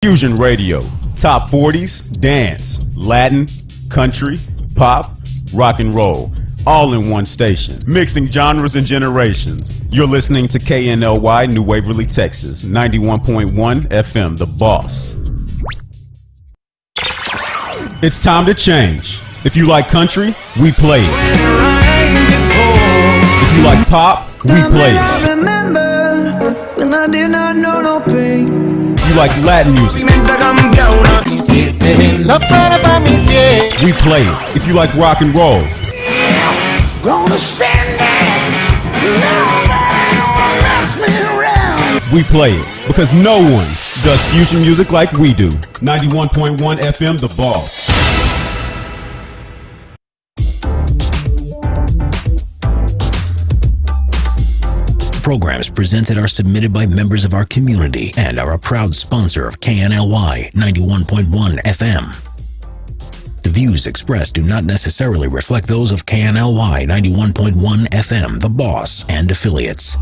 Fusion Radio, top 40s, dance, Latin, country, pop, rock and roll, all in one station, mixing genres and generations. You're listening to KNLY, New Waverly, Texas, 91.1 FM, The Boss. It's time to change. If you like country, we play it. If you like pop, we play it. If you like Latin music, we play it. If you like rock and roll, we play it. Because no one does fusion music like we do. 91.1 FM, The Boss. Programs presented are submitted by members of our community and are a proud sponsor of KNLY 91.1 FM. The views expressed do not necessarily reflect those of KNLY 91.1 FM, The Boss, and affiliates.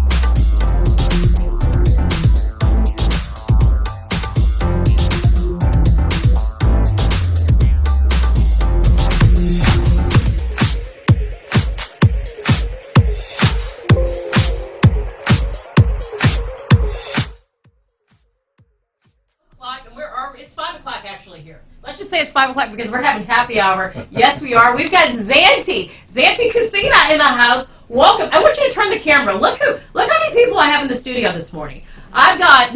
It's 5 o'clock actually here. Let's just say it's 5 o'clock because we're having happy hour. Yes, we are. We've got Zanti Cucina in the house. Welcome. I want you to turn the camera. Look how many people I have in the studio this morning. I've got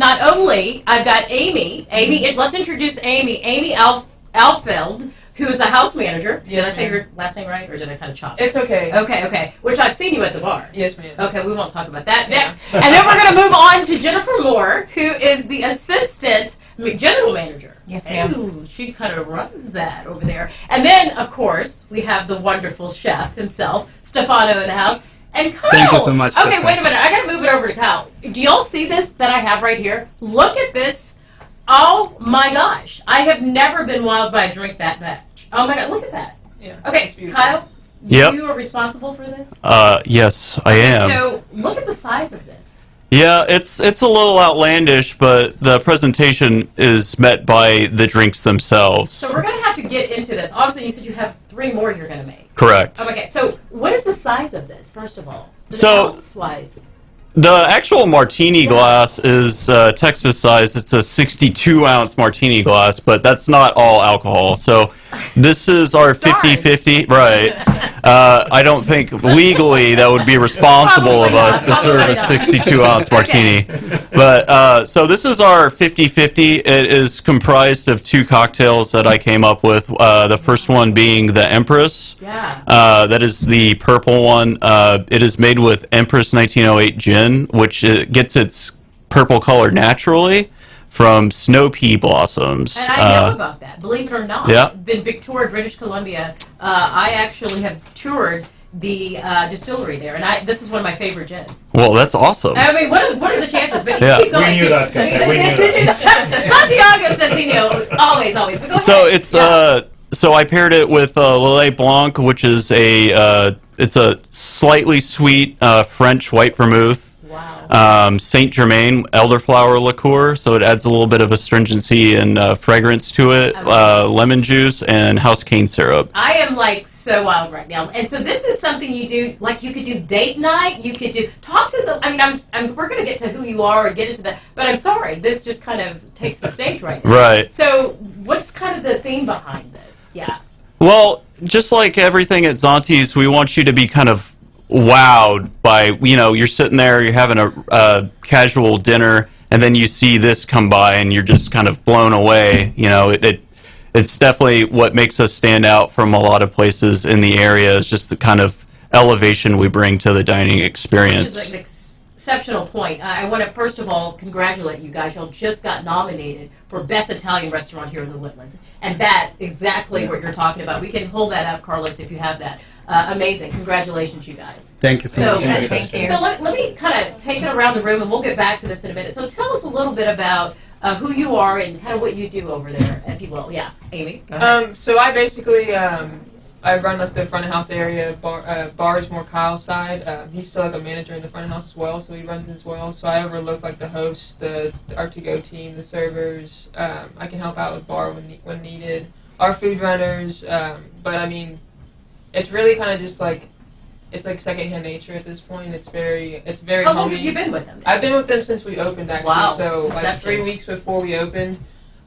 Amy. Let's introduce Amy Alfred, who is the house manager. Yes, did I say your last name right, or did I kind of chop it? It's okay. Okay. Which I've seen you at the bar. Yes, ma'am. Okay, we won't talk about that next. And then we're going to move on to Jennifer Moore, who is the assistant general manager. Yes, ma'am. Ooh, she kind of runs that over there. And then, of course, we have the wonderful chef himself, Stefano, in the house. And Kyle. Thank you so much. Okay, wait a minute. I got to move it over to Kyle. Do y'all see this that I have right here? Look at this. Oh, my gosh. I have never been wowed by a drink that much. Oh, my God. Look at that. Yeah. Okay, Kyle, Yep. you are responsible for this? Yes, I am. So, look at the size of this. Yeah, it's a little outlandish, but the presentation is met by the drinks themselves. So we're going to have to get into this. Obviously, you said you have 3 more you're going to make. Correct. Okay, so what is the size of this, first of all? So, ounce-wise. The actual martini glass is Texas size. It's a 62-ounce martini glass, but that's not all alcohol. So this is our 50-50. Right. I don't think legally that would be responsible of us to serve a 62-ounce martini. But so this is our 50-50. It is comprised of 2 cocktails that I came up with. The first one being the Empress. Yeah. That is the purple one. It is made with Empress 1908 gin, which gets its purple color naturally from snow pea blossoms. And I know about that, believe it or not. Yeah. In Victoria, British Columbia, I actually have toured the distillery there, and this is one of my favorite gins. Well, that's awesome. I mean, what are the chances? But Yeah. keep going. We knew that, Kashay. We knew that. Santiago says he knows. Always. But go So ahead. it's so I paired it with Lillet Blanc, which is it's a slightly sweet French white vermouth. Wow. Saint Germain elderflower liqueur, so it adds a little bit of astringency and fragrance to it. Lemon juice and house cane syrup. I am like so wild right now, and so this is something you do. Like you could do date night. You could do talk to some. I mean, we're going to get to who you are and get into that. But I'm sorry, this just kind of takes the stage right now. Right. So what's kind of the theme behind this? Yeah. Well, just like everything at Zanti's, we want you to be kind of wowed by, you're sitting there, you're having a casual dinner, and then you see this come by and you're just kind of blown away. It's definitely what makes us stand out from a lot of places in the area, is just the kind of elevation we bring to the dining experience. Which is an exceptional point. I want to first of all congratulate you guys. Y'all just got nominated for Best Italian Restaurant here in the Woodlands, and that's exactly what you're talking about. We can hold that up, Carlos, if you have that. Amazing. Congratulations, you guys. Thank you so much. Thank you. So let me kind of take it around the room, and we'll get back to this in a minute. So tell us a little bit about who you are and kind of what you do over there, if you will. Yeah, Amy, go ahead. So I basically I run like the front of house area. Bar is more Kyle's side. He's still like a manager in the front of house as well, so he runs as well. So I overlook like the hosts, our to-go team, the servers. I can help out with bar when needed. Our food runners. But I mean, it's really kind of just like, it's like secondhand nature at this point. It's very How long homey. have you been with them? I've been with them since we opened, actually. Wow. So like Exception. 3 weeks before we opened,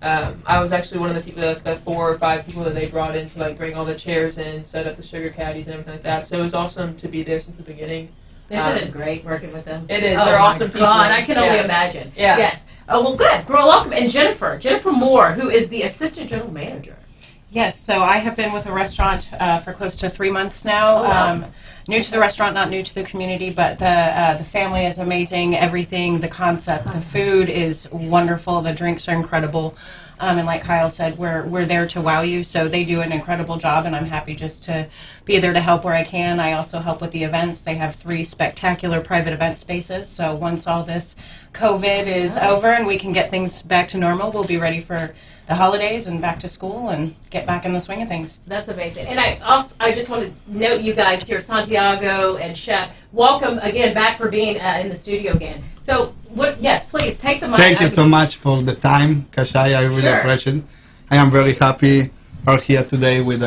I was actually one of the people, the 4 or 5 people that they brought in to like bring all the chairs in, set up the sugar caddies and everything like that. So it was awesome to be there since the beginning. Isn't it great working with them? It is. Oh They're my awesome people. God, I can only Yeah. imagine. Yeah. Yes. Oh, well, good. Girl, welcome. And Jennifer Moore, who is the assistant general manager. Yes, so I have been with the restaurant for close to 3 months now. Oh, wow. New to the restaurant, not new to the community, but the family is amazing. Everything, the concept, the food is wonderful. The drinks are incredible. And like Kyle said, we're there to wow you. So they do an incredible job, and I'm happy just to be there to help where I can. I also help with the events. They have 3 spectacular private event spaces. So once all this COVID is over and we can get things back to normal, we'll be ready for the holidays and back to school and get back in the swing of things. That's amazing. And I just want to note you guys here, Santiago and Chef, welcome again back for being in the studio again. So, yes, please, take the mic. Thank you so much for the time, Kashay. I really Sure. appreciate it. I am very happy are here today with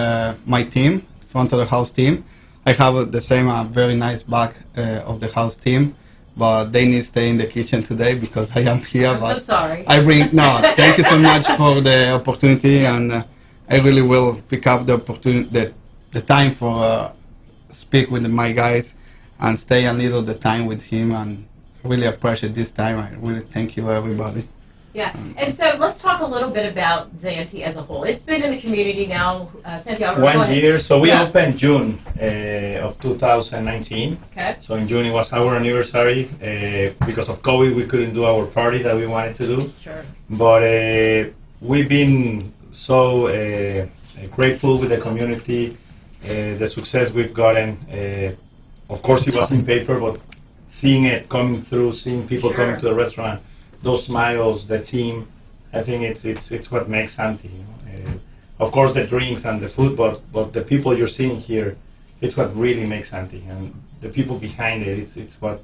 my team, front of the house team. I have the same very nice back of the house team, but they need to stay in the kitchen today because I am here. I'm but so sorry. Thank you so much for the opportunity, and I really will pick up the opportunity, the time for speak with my guys and stay a little the time with him, and really appreciate this time. I really thank you everybody. Yeah, and so let's talk a little bit about Zanti as a whole. It's been in the community now, Santiago. go 1 ahead. year. So we Yeah. opened June of 2019. Okay. So in June it was our anniversary. Because of COVID, we couldn't do our party that we wanted to do. Sure. But we've been so grateful with the community, the success we've gotten. Of course, it was in paper, but seeing it coming through, seeing people Sure. coming to the restaurant, those smiles, the team, I think it's what makes Santi. You know? Of course, the drinks and the food, but the people you're seeing here, it's what really makes Santi, and the people behind it. It's what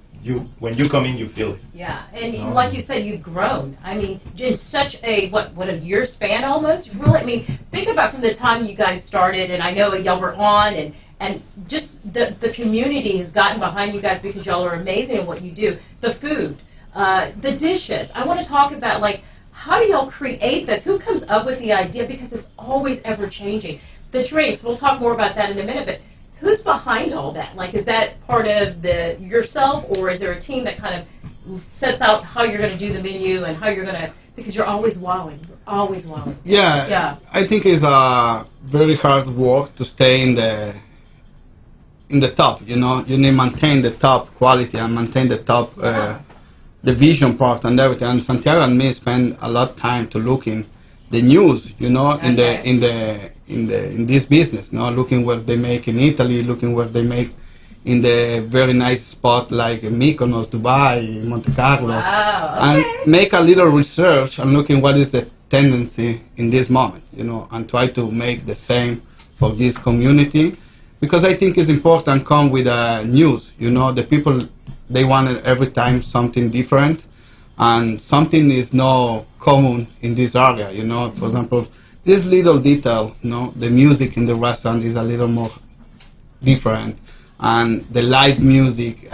when you come in, you feel it. Yeah, and like you said, you've grown. I mean, in such a a year span almost. Really, I mean, think about from the time you guys started, and I know y'all were on, and just the community has gotten behind you guys because y'all are amazing at what you do. The food, the dishes. I want to talk about how do y'all create this? Who comes up with the idea? Because it's always ever changing. The drinks. We'll talk more about that in a minute, but. Who's behind all that? Is that part of yourself, or is there a team that kind of sets out how you're going to do the menu and how you're going to, because you're always wowing. You're always wowing. Yeah, I think it's a very hard work to stay in the top. You need to maintain the top quality and maintain the top the vision part and everything. And Santiago and me spend a lot of time to look in the news. In this business, looking what they make in Italy, looking what they make in the very nice spot like Mykonos, Dubai, Monte Carlo, Wow, and okay. make a little research and looking what is the tendency in this moment, and try to make the same for this community, because I think it's important come with news. The people, they want every time something different, and something is not common in this area. For example, this little detail, the music in the restaurant is a little more different, and the live music,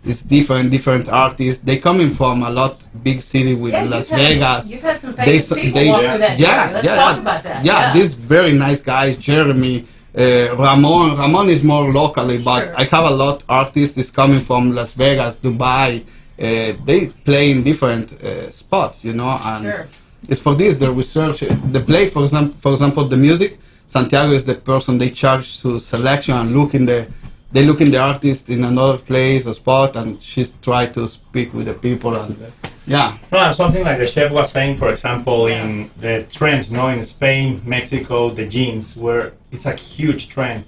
is different artists. They coming from a lot big city with Las Vegas. You've had some famous people walk through that area. Let's talk about that. Yeah, these very nice guys, Jeremy, Ramon. Ramon is more locally, but Sure. I have a lot example is coming from Las Vegas, Dubai. They play in different spots, and Sure. it's for this the research, the play. For example, the music. Santiago is the person they charge to selection and they look in the artist in another place or spot, and she's try to speak with the people and yeah. No, something like the chef was saying, for example, in the trends, in Spain, Mexico, the jeans, where it's a huge trend.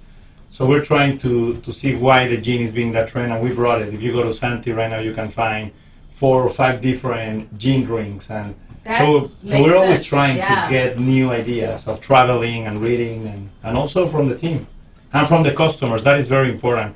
So we're trying to see why the jean is being that trend, and we brought it. If you go to Santi right now, you can find 4 or 5 different jean drinks, and So we're always trying Yeah. to get new ideas of traveling and reading, and also from the team and from the customers. That is very important.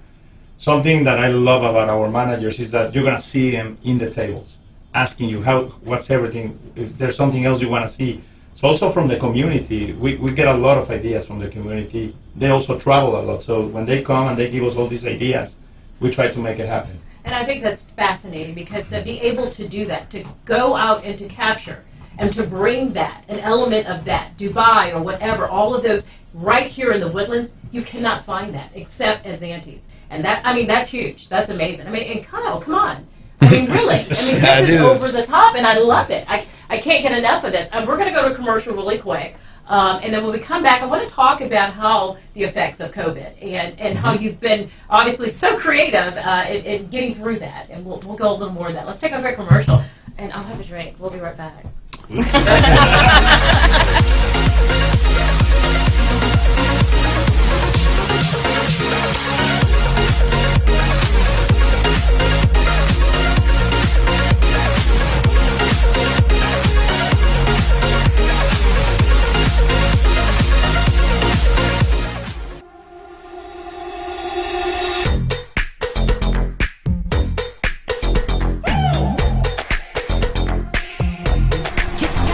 Something that I love about our managers is that you're gonna see them in the tables, asking you what's everything. Is there something else you want to see? So also from the community, we get a lot of ideas from the community. They also travel a lot, so when they come and they give us all these ideas, we try to make it happen. And I think that's fascinating because to be able to do that, to go out and to capture and to bring that, an element of that, Dubai or whatever, all of those right here in the Woodlands, you cannot find that except at Zanti's. And that, I mean, that's huge. That's amazing. I mean, and Kyle, come on. I mean, really. I mean, this is over the top, and I love it. I can't get enough of this. We're going to go to commercial really quick. And then when we come back, I want to talk about how the effects of COVID and how you've been obviously so creative in getting through that. And we'll go a little more of that. Let's take a quick commercial, and I'll have a drink. We'll be right back.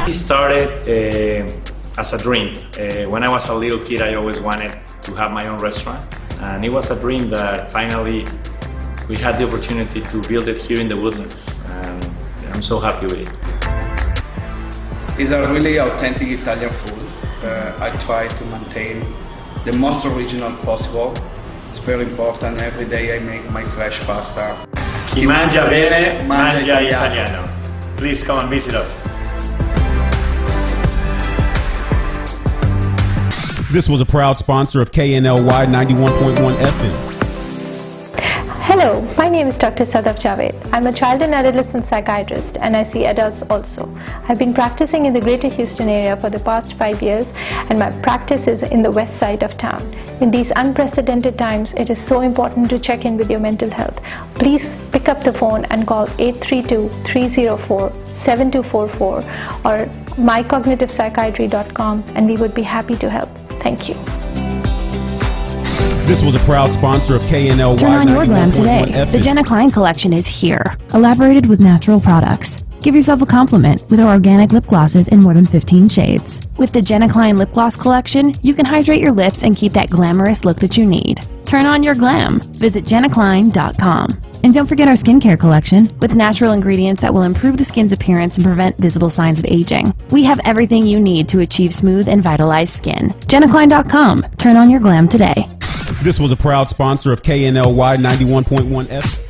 It started as a dream. When I was a little kid, I always wanted to have my own restaurant, and it was a dream that finally we had the opportunity to build it here in the Woodlands, and I'm so happy with it. It's a really authentic Italian food. I try to maintain the most original possible. It's very important. Every day I make my fresh pasta. Chi mangia bene, mangia italiano. Please come and visit us. This was a proud sponsor of KNLY 91.1 FM. Hello, my name is Dr. Sadaf Javed. I'm a child and adolescent psychiatrist and I see adults also. I've been practicing in the greater Houston area for the past 5 years and my practice is in the west side of town. In these unprecedented times, it is so important to check in with your mental health. Please pick up the phone and call 832-304-7244 or mycognitivepsychiatry.com and we would be happy to help. Thank you. This was a proud sponsor of KNLY Turn on your glam today. 91.1 FM. The Jenna Klein collection is here, elaborated with natural products. Give yourself a compliment with our organic lip glosses in more than 15 shades. With the Jenna Klein lip gloss collection, you can hydrate your lips and keep that glamorous look that you need. Turn on your glam. Visit jennaklein.com. And don't forget our skincare collection with natural ingredients that will improve the skin's appearance and prevent visible signs of aging. We have everything you need to achieve smooth and vitalized skin. jennaklein.com. Turn on your glam today. This was a proud sponsor of KNLY 91.1 FM.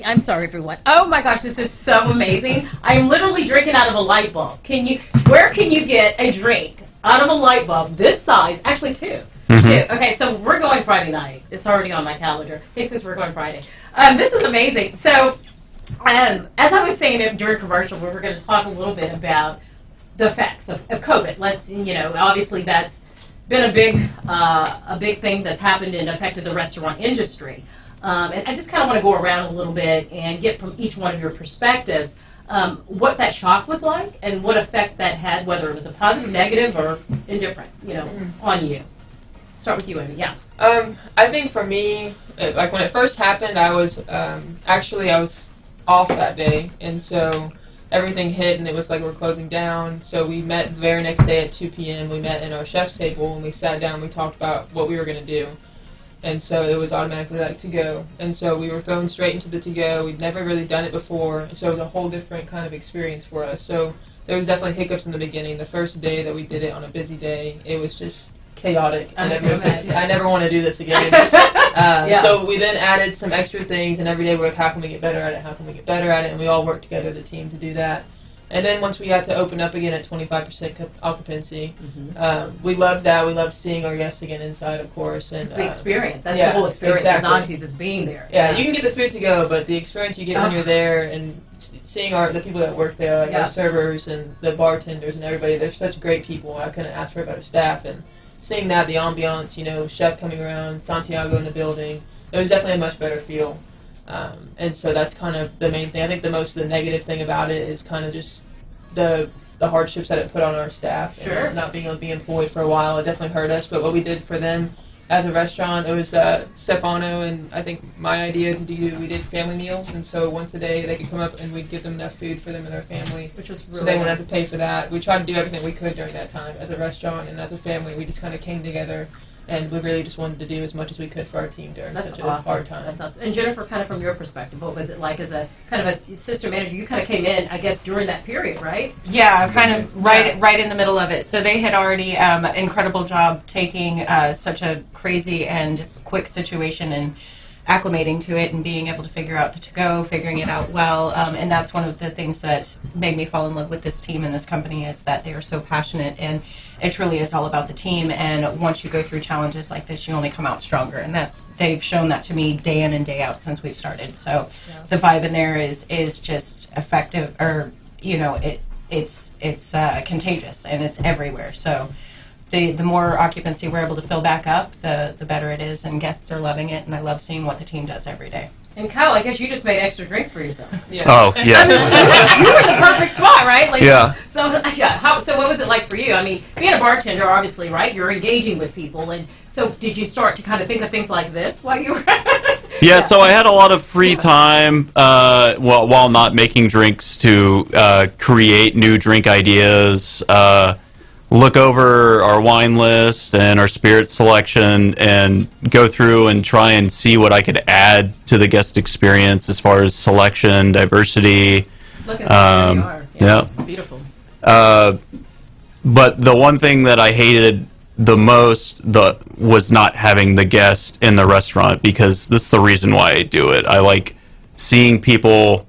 I'm sorry, everyone. Oh my gosh, this is so amazing. I'm literally drinking out of a light bulb. Where can you get a drink out of a light bulb this size? Actually, two. Okay, so we're going Friday night. It's already on my calendar. Hey, sis, we're going Friday. This is amazing. So, as I was saying during commercial, we were going to talk a little bit about the effects of COVID. Obviously that's been a big thing that's happened and affected the restaurant industry. And I just kind of want to go around a little bit and get from each one of your perspectives what that shock was like and what effect that had, whether it was a positive, negative, or indifferent, on you. Start with you, Amy. Yeah. I think for me, like when it first happened, I was off that day, and so everything hit, and it was like we're closing down. So we met the very next day at 2 p.m. We met in our chef's table, and we sat down. We talked about what we were going to do. And so it was automatically like to-go. And so we were thrown straight into the to-go. We'd never really done it before, so it was a whole different kind of experience for us. So there was definitely hiccups in the beginning. The first day that we did it on a busy day, it was just chaotic. And I never want to do this again. So we then added some extra things, and every day we're like, how can we get better at it? How can we get better at it? And we all worked together as a team to do that. And then once we got to open up again at 25% occupancy, we loved that. We loved seeing our guests again inside, of course. And It's the experience. That's yeah, the whole experience exactly. of Zanti's is being there. Yeah, you can get the food to go, but the experience you get when you're there and seeing the people that work there, like Yeah. our servers and the bartenders and everybody, they're such great people. I couldn't ask for a better staff. And seeing that, the ambiance, chef coming around, Santiago in the building, it was definitely a much better feel. And so that's kind of the main thing. I think the negative thing about it is kind of just the hardships that it put on our staff. Sure. And not being able to be employed for a while, it definitely hurt us. But what we did for them as a restaurant, it was Stefano and I think my idea to we did family meals. And so once a day they could come up and we'd give them enough food for them and their family. Which was So really they wouldn't nice. have to pay for that. We tried to do everything we could during that time as a restaurant and as a family. We just kind of came together. And we really just wanted to do as much as we could for our team during That's such awesome. a hard time. That's awesome. And Jennifer, kind of from your perspective, what was it like as a kind of a sister manager? You kind of came in, I guess, during that period, right? Yeah, kind of right in the middle of it. So they had already incredible job taking such a crazy and quick situation and acclimating to it and being able to figure out the to-go, figuring it out well. And that's one of the things that made me fall in love with this team and this company is that they are so passionate and it truly is all about the team. And once you go through challenges like this, you only come out stronger. And they've shown that to me day in and day out since we've started. So the vibe in there is just effective, or it's contagious and it's everywhere. So the more occupancy we're able to fill back up, the better it is, and guests are loving it. And I love seeing what the team does every day. And Kyle, I guess you just made extra drinks for yourself. Yeah. Oh, yes. You were in the perfect spot, right? Like, Yeah. So so what was it like for you? I mean, being a bartender, obviously, right? You're engaging with people, and so did you start to kind of think of things like this while you were? Yeah, so I had a lot of free time while not making drinks to create new drink ideas, look over our wine list and our spirit selection, and go through and try and see what I could add to the guest experience as far as selection, diversity. Look at that, there you are. Yeah. Beautiful. But the one thing that I hated the most was not having the guest in the restaurant, because this is the reason why I do it. I like seeing people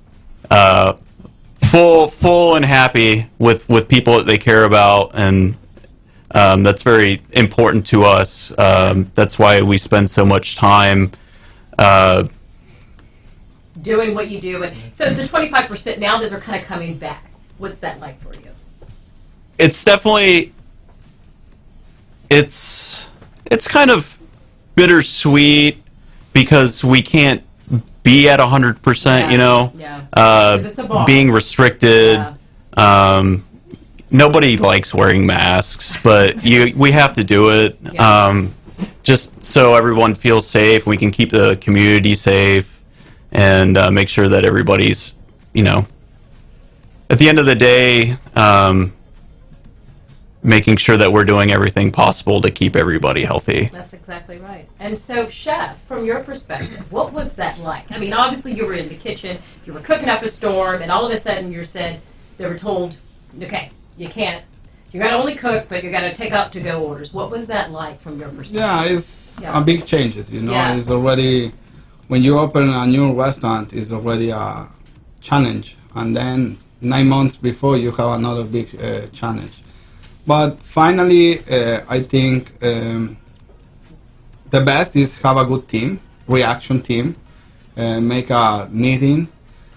full and happy with people that they care about, and that's very important to us. That's why we spend so much time Doing what you do, and so the 25% now that are kind of coming back. What's that like for you? It's definitely it's kind of bittersweet because we can't be at 100%, Yeah. 'Cause it's a bar. being restricted. Nobody likes wearing masks, but we have to do it just so everyone feels safe. We can keep the community safe and make sure that everybody's, at the end of the day, making sure that we're doing everything possible to keep everybody healthy. That's exactly right. And so, Chef, from your perspective, what was that like? I mean, obviously you were in the kitchen, you were cooking up a storm, and all of a sudden they were told, okay, you got to only cook, but you got to take out to-go orders. What was that like from your perspective? Yeah, it's a big changes, Yeah. It's already, when you open a new restaurant, it's already a challenge. And then 9 months before, you have another big challenge. But finally, I think the best is have a good team, reaction team, make a meeting.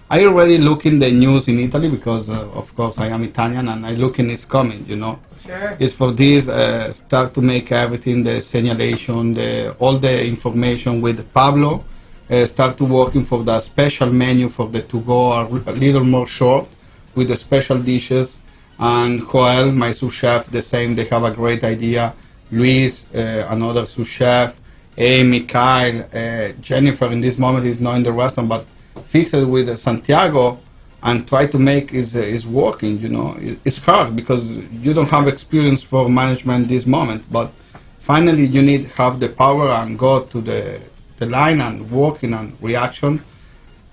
I already look in the news in Italy because, of course, I am Italian, and I look in it's coming, Sure. It's for this, start to make everything, the signalation, all the information with Pablo, start to working for the special menu for the to-go, a little more short, with the special dishes. And Joel, my sous chef, the same, they have a great idea. Luis, another sous chef. Amy, Kyle, Jennifer, in this moment is not in the restaurant, but fix it with Santiago and try to make is working, It's hard because you don't have experience for management this moment, but finally you need have the power and go to the line and working on reaction.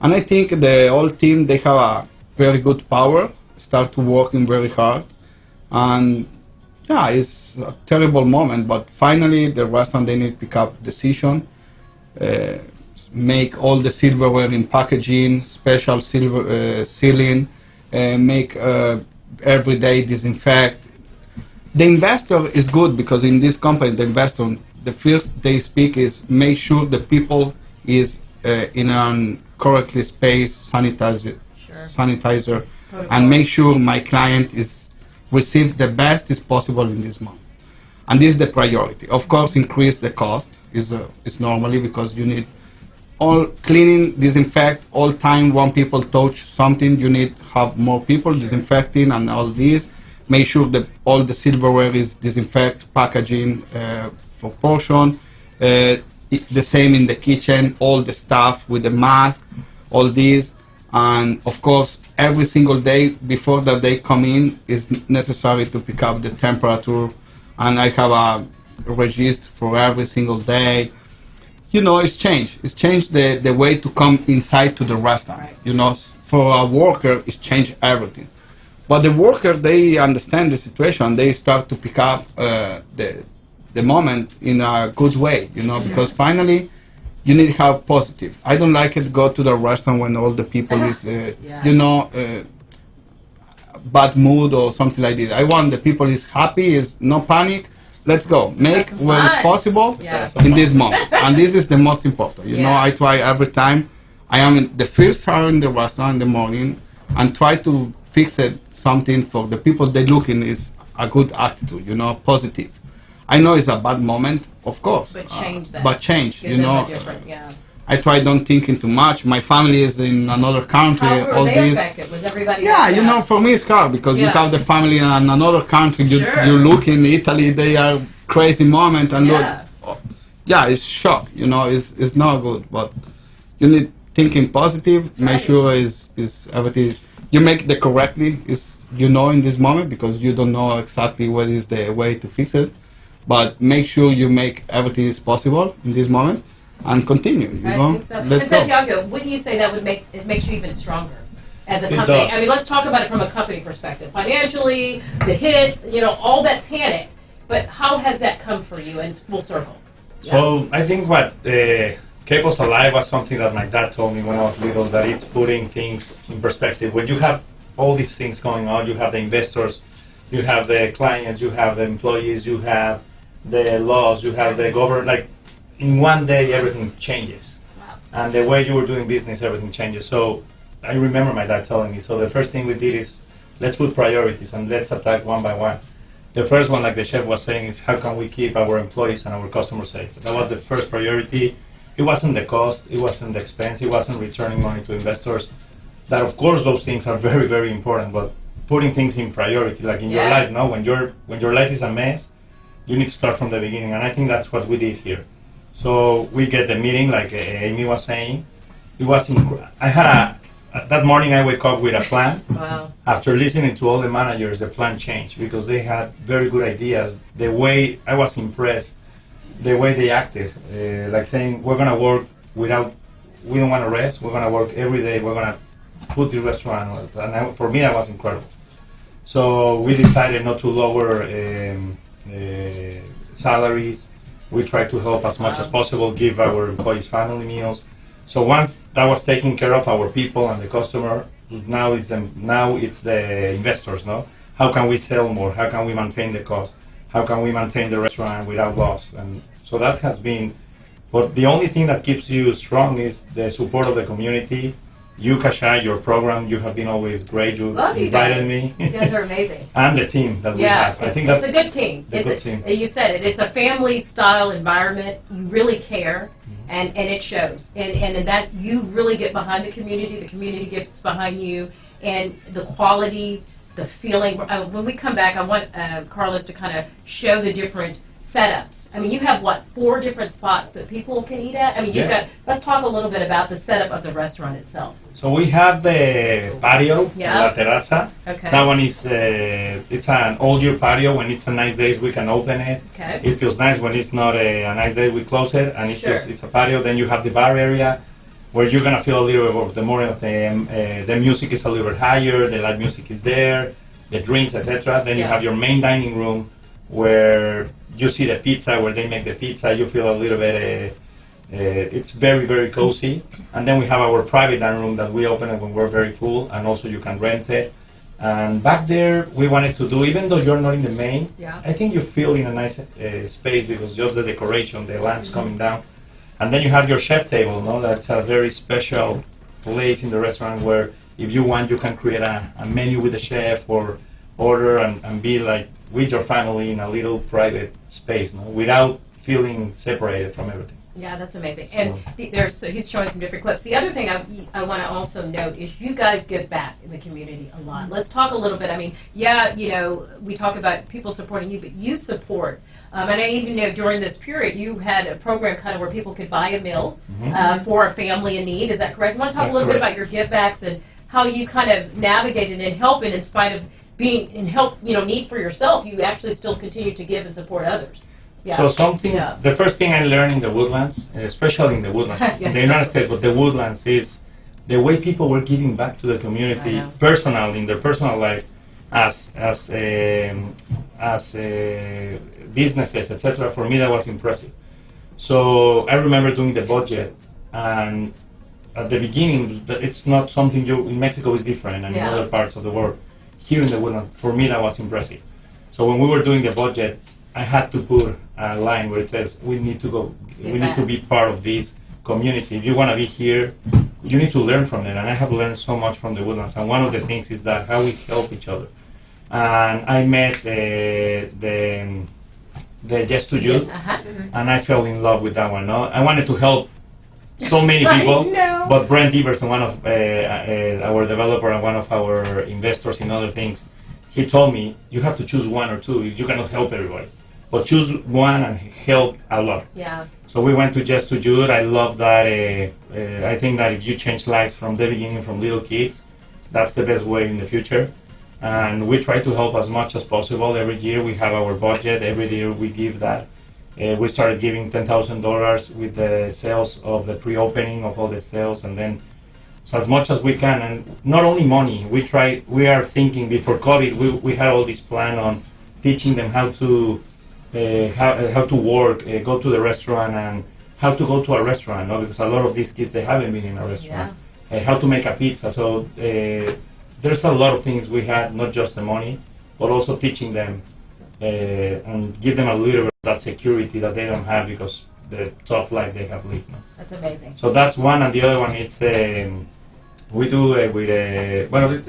And I think the whole team, they have a very good power, start to working very hard. And yeah, it's a terrible moment, but finally the restaurant, they need to pick up decision, make all the silverware in packaging, special silver sealing, make every day disinfect. The investor is good because in this company, the investor, the first they speak is make sure the people is in a correctly spaced sanitizer, and make sure my client is receive the best is possible in this month. And this is the priority. Of course, increase the cost is normally because you need all cleaning, disinfect all time. When people touch something, you need have more people disinfecting and all this. Make sure that all the silverware is disinfect, packaging for portion. The same in the kitchen, all the stuff with the mask, all this. And of course, every single day before that they come in, is necessary to pick up the temperature. And I have a register for every single day. You know, it's changed. It's changed the way to come inside to the restaurant. Right. You know, for a worker, it's changed everything. But the worker, they understand the situation. They start to pick up the moment in a good way, you know, because finally you need to have positive. I don't like it go to the restaurant when all the people is, you know, bad mood or something like that. I want the people is happy, is no panic. Let's go. Make what is possible in this moment. And this is the most important. You know, I try every time. I am in the first hour in the restaurant in the morning and try to fix it something for the people they looking is a good attitude, you know, positive. I know it's a bad moment, of course. But change that. But change, Give you them know. a different, I try don't thinking too much. My family is in another country. How were all they this. affected? Was everybody? You know, for me it's hard because you have the family in another country. You look in Italy, they are crazy moment and look, it's shock. You know, it's not good. But you need thinking positive. Make sure is everything. You make the correctly you know in this moment because you don't know exactly what is the way to fix it. But make sure you make everything is possible in this moment and continue. You know, think so. Let's and go. Santiago, what do you say that would make it makes you even stronger as a It company? does. I mean, let's talk about it from a company perspective. Financially, the hit, you know, all that panic. But how has that come for you in full circle? So I think what kept us alive was something that my dad told me when I was little, that it's putting things in perspective. When you have all these things going on, you have the investors, you have the clients, you have the employees, you have the laws, you have the government, like in one day everything changes. Wow. And the way you were doing business, everything changes. So I remember my dad telling me, so the first thing we did is let's put priorities and let's attack one by one. The first one, like the chef was saying, is how can we keep our employees and our customers safe? That was the first priority. It wasn't the cost, it wasn't the expense, it wasn't returning money to investors. That of course those things are very, very important, but putting things in priority, like in your life, no? When your life is a mess, you need to start from the beginning, and I think that's what we did here. So we get the meeting, like Amy was saying. It was that morning I wake up with a plan. Wow. After listening to all the managers, the plan changed because they had very good ideas. The way I was impressed, the way they acted, like saying we're gonna work we don't want to rest. We're gonna work every day. We're gonna put the restaurant. And for me, that was incredible. So we decided not to lower salaries. We tried to help as much as possible, give our employees family meals. So once that was taken care of, our people and the customer, now it's the investors, no? How can we sell more? How can we maintain the cost? How can we maintain the restaurant without loss? And so that has been, but the only thing that keeps you strong is the support of the community. You, Kashay, your program, you have been always great. You invited me. You guys are amazing. And the team that we have. I think it's a good team. team. You said it. It's a family-style environment. You really care, and it shows. And that you really get behind the community. The community gets behind you, and the quality, the feeling. When we come back, I want Carlos to kind of show the different setups. I mean, you have 4 different spots that people can eat at? I mean, let's talk a little bit about the setup of the restaurant itself. So we have the patio, La Terraza. Okay. That one is, it's an all-year patio. When it's a nice day, we can open it. Okay. It feels nice. When it's not a nice day, we close it, and it's a patio. Then you have the bar area, where you're gonna feel a little bit of the more of the music is a little bit higher, the live music is there, the drinks, etc. Then you have your main dining room, where you see the pizza, where they make the pizza. You feel a little bit, it's very, very cozy. And then we have our private dining room that we open it when we're very full, and also you can rent it. And back there, we wanted to do, even though you're not in the main, Yeah. I think you feel in a nice space because just the decoration, the lamps coming down. And then you have your chef table, no? That's a very special place in the restaurant where if you want, you can create a menu with the chef or order and be like with your family in a little private space, no? Without feeling separated from everything. Yeah, that's amazing. And he's showing some different clips. The other thing I want to also note is you guys give back in the community a lot. Let's talk a little bit. I mean, we talk about people supporting you, but you support. And I even know during this period you had a program kind of where people could buy a meal for a family in need. Is that correct? You want to talk a little bit about your give backs and how you kind of navigated and helping in spite of being in need for yourself, you actually still continue to give and support others. Yeah. So the first thing I learned in the Woodlands, especially in the Woodlands, in the United States, but the Woodlands is the way people were giving back to the community, personally, in their personal lives, as businesses, etc. For me, that was impressive. So I remember doing the budget, and at the beginning, it's not something in Mexico is different, and in other parts of the world. Here in the Woodlands, for me, that was impressive. So when we were doing the budget, I had to put a line where it says we need to be part of this community. If you want to be here, you need to learn from it. And I have learned so much from the Woodlands. And one of the things is that how we help each other. And I met the Yes to You, and I fell in love with that one. No? I wanted to help so many people, but Brent Everson, one of our developer and one of our investors in other things, he told me you have to choose one or two. You cannot help everybody, but choose one and help a lot. Yeah. So we went to Just to Do It. I love that. I think that if you change lives from the beginning, from little kids, that's the best way in the future. And we try to help as much as possible. Every year we have our budget. Every year we give that. We started giving $10,000 with the sales of the pre-opening of all the sales, and then so as much as we can. And not only money. We are thinking before COVID. We had all this plan on teaching them how to work, go to the restaurant, and how to go to a restaurant. No? Because a lot of these kids, they haven't been in a restaurant. How to make a pizza. So there's a lot of things we had, not just the money, but also teaching them and give them a little bit of that security that they don't have because the tough life they have lived. No? That's amazing. So that's one, and the other one it's we do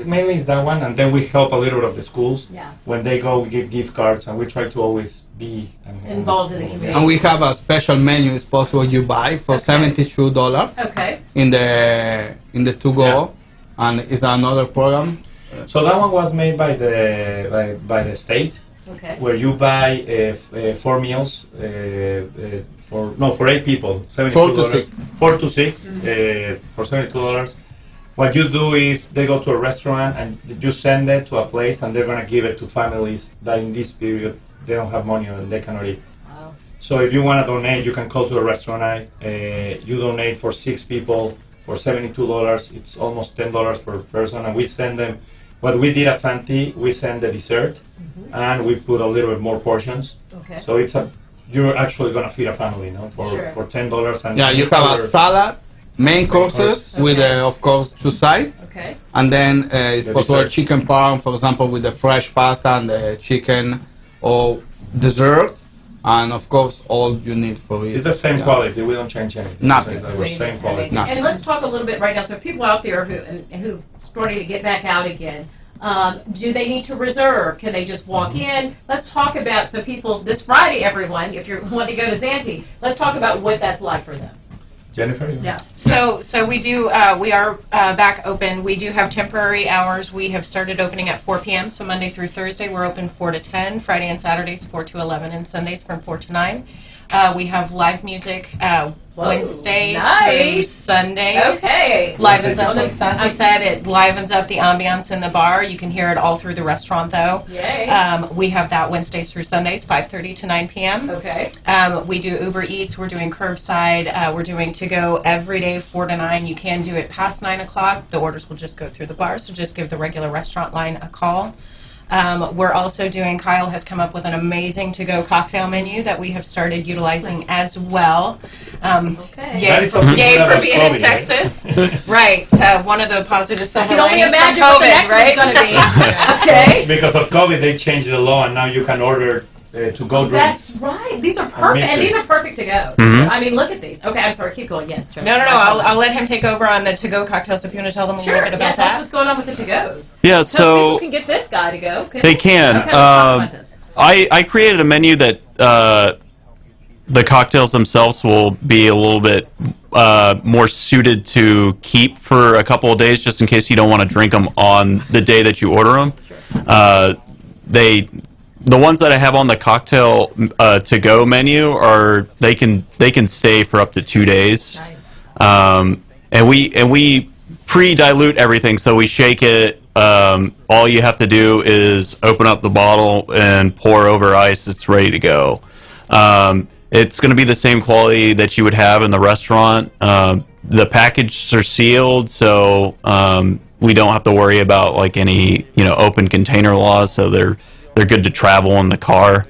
mainly is that one, and then we help a little bit of the schools. Yeah. When they go, we give gift cards, and we try to always be involved in the community. And we have a special menu. It's possible you buy for $72. Okay. In the to-go, and it's another program. So that one was made by the state. Okay. Where you buy 4 meals for 8 people, $72. 4 to 6. 4 to 6 for $72. What you do is they go to a restaurant and you send it to a place, and they're gonna give it to families that in this period they don't have money and they cannot eat. Wow. So if you want to donate, you can call to a restaurant. You donate for 6 people for $72. It's almost $10 per person, and we send them. What we did at Santi, we send the dessert, and we put a little bit more portions. Okay. So you're actually gonna feed a family, no? For $10. And you have a salad, main courses with of course 2 sides. Okay. And then it's The possible dessert. chicken parm, for example, with the fresh pasta and the chicken, or dessert, and of course all you need for it. It's the same quality. We don't change anything. Nothing. It's the same quality. Amazing. And let's talk a little bit right now. So people out there who starting to get back out again, do they need to reserve? Can they just walk in? Let's talk about, so people, this Friday, everyone, if you want to go to Zanti, let's talk about what that's like for them. Jennifer? Yeah. So we do, we are back open. We do have temporary hours. We have started opening at 4 p.m. So Monday through Thursday, we're open 4 to 10. Friday and Saturdays, 4 to 11. And Sundays from 4 to 9. We have live music Wednesdays through Sundays. Okay. Livens up, like Santi said, it livens up the ambiance in the bar. You can hear it all through the restaurant, though. Yay. We have that Wednesdays through Sundays, 5:30 to 9 p.m. Okay. We do Uber Eats. We're doing curbside. We're doing to-go every day, 4 to 9. You can do it past 9 o'clock. The orders will just go through the bar, so just give the regular restaurant line a call. We're also doing, Kyle has come up with an amazing to-go cocktail menu that we have started utilizing as well. Okay. That is something Yay that for was being in COVID, Texas. Right. One of the positive I silver can only linings imagine from what the COVID, next right? one's going to be. Okay. Because of COVID, they changed the law, and now you can order to-go drinks. That's right. These are perfect, and these are perfect to go. I mean, look at these. Okay, I'm sorry. Keep going. Yes, Joe. No. I'll let him take over on the to-go cocktails if you want to tell them a Sure. little bit Yeah, about tell us that. what's going on with the to-goes. Yeah, So so people can get this guy to go. they can. Okay, let's talk about this. I created a menu that the cocktails themselves will be a little bit more suited to keep for a couple of days, just in case you don't want to drink them on the day that you order them. The ones that I have on the cocktail to-go menu they can stay for up to 2 days. Nice. And we pre-dilute everything, so we shake it. All you have to do is open up the bottle and pour over ice. It's ready to go. It's going to be the same quality that you would have in the restaurant. The packages are sealed, so we don't have to worry about like any open container laws. So they're good to travel in the car.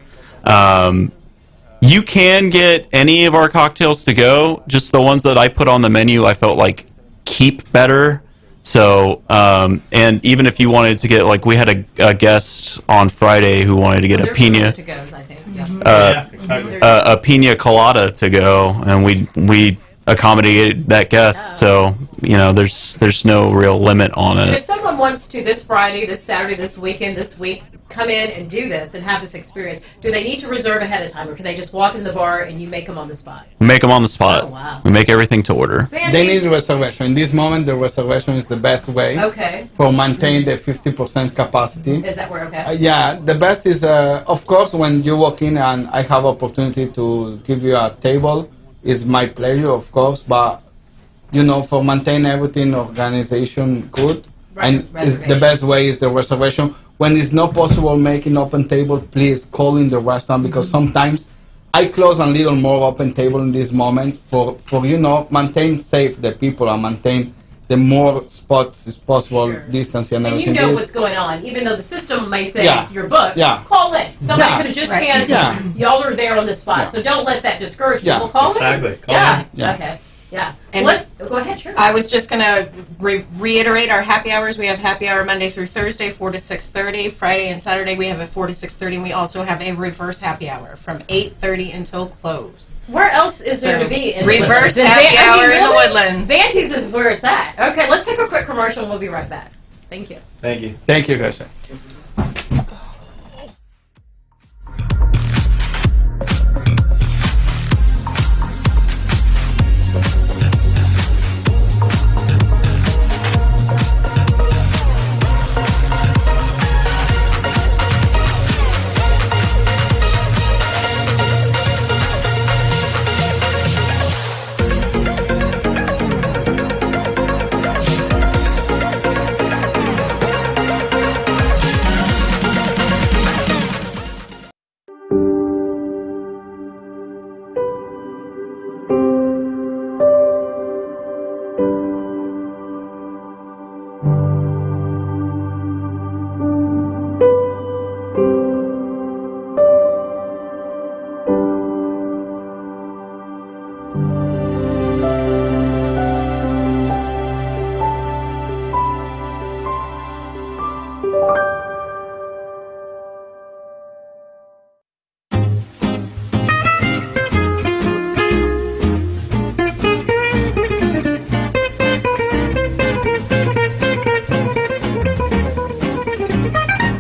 You can get any of our cocktails to go. Just the ones that I put on the menu, I felt like keep better. So, and even if you wanted to get, like, we had a guest on Friday who wanted to get a pina, To-goes, I think. Exactly. a pina colada to go, and we accommodated that guest. So, there's no real limit on And if it. someone wants to this Friday, this Saturday, this weekend, this week, come in and do this and have this experience, do they need to reserve ahead of time, or can they just walk in the bar and you make them on the spot? We make them on the spot. Oh, wow. We make everything to order. They need reservation. In this moment, the reservation is the best way Okay. for maintain the 50% capacity. Is that where, okay? Yeah, the best is, of course, when you walk in and I have opportunity to give you a table, it's my pleasure, of course, but, for maintain everything, organization good, Right, and the best way is the reservation. When it's not possible making open table, please call in the restaurant, because sometimes I close a little more open table in this moment for maintain safe the people and maintain the more spots as possible, Sure. distance and And everything. you know This- what's going on, even though the system may say Yeah. it's your book. Yeah. Call in. Somebody Yeah. could have just Right. canceled. Yeah. Y'all are there on the spot, Yeah. so don't let that discourage Yeah. people. Call Exactly. in. Call Yeah. in. Yeah. Okay. Yeah. And- Go ahead. Sure. I was just going to reiterate our happy hours. We have happy hour Monday through Thursday, 4 to 6:30. Friday and Saturday, we have a 4 to 6:30. And we also have a reverse happy hour from 8:30 until close. Where else is there So, to be in reverse Woodlands? In happy hour in the really? Woodlands. Zanti's is where it's at. Okay, let's take a quick commercial and we'll be right back. Thank you. Thank you. Thank you, Kashay.